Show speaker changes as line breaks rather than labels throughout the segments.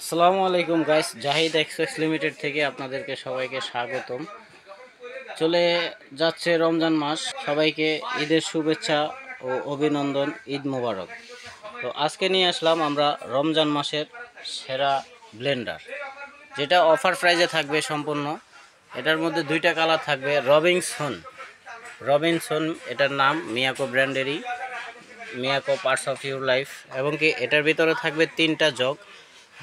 আসসালামু আলাইকুম guys, Zahid express limited থেকে আপনাদেরকে সবাইকে স্বাগতম। চলে যাচ্ছে রমজান মাস, সবাইকে ঈদের শুভেচ্ছা ও অভিনন্দন, ঈদ মোবারক। তো আজকে নিয়ে আসলাম আমরা রমজান মাসের সেরা ব্লেন্ডার, যেটা অফার প্রাইজে থাকবে সম্পূর্ণ। এটার মধ্যে দুইটা কালার থাকবে, রবিনসন এটার নাম, মিয়াকো ব্র্যান্ডেরই, Miyako parts of your life. এবং কি এটার ভিতরে থাকবে তিনটা জগ,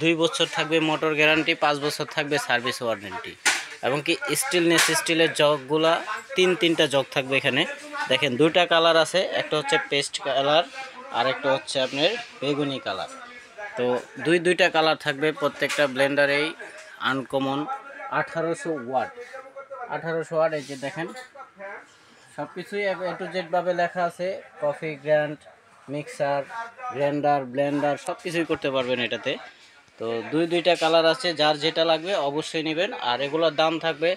2 বছর থাকবে মোটর গ্যারান্টি, 5 বছর থাকবে সার্ভিস ওয়ারেন্টি। এবং কি স্টিলের জগগুলা তিনটা জগ থাকবে এখানে। দেখেন দুইটা কালার আছে, একটা হচ্ছে পেস্ট কালার আর একটা হচ্ছে আপনার বেগুনি কালার। তো দুইটা কালার থাকবে প্রত্যেকটা ব্লেন্ডারেই। আনকমন 1800 ওয়াট এই যে দেখেন, সব কিছুই এ টু জেড ভাবে লেখা আছে। Coffee grand, mixer, grinder, Blender সব কিছুই করতে পারবেন এটাতে। তো দুইটা কালার আছে, যার যেটা লাগবে অবশ্যই নেবেন। আর এগুলোর দাম থাকবে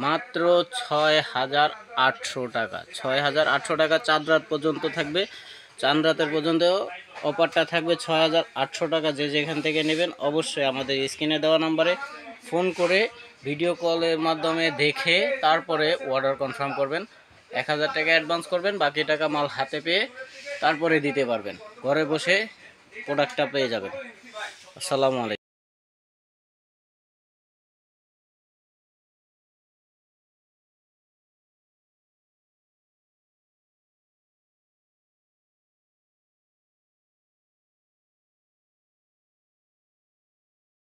মাত্র 6800 টাকা। 6800 টাকা, চাঁদ রাত পর্যন্ত থাকবে। চাঁদ রাতের পর্যন্ত অফারটা থাকবে 6800 টাকা। যে যেখান থেকে নেবেন অবশ্যই আমাদের স্ক্রিনে দেওয়া নাম্বারে ফোন করে ভিডিও কলের মাধ্যমে দেখে তারপরে অর্ডার কনফার্ম করবেন। 1000 টাকা অ্যাডভান্স করবেন, বাকি টাকা মাল হাতে পেয়ে তারপরে দিতে পারবেন। ঘরে বসে প্রোডাক্টটা পেয়ে যাবেন। আসসালামু আলাইকুম।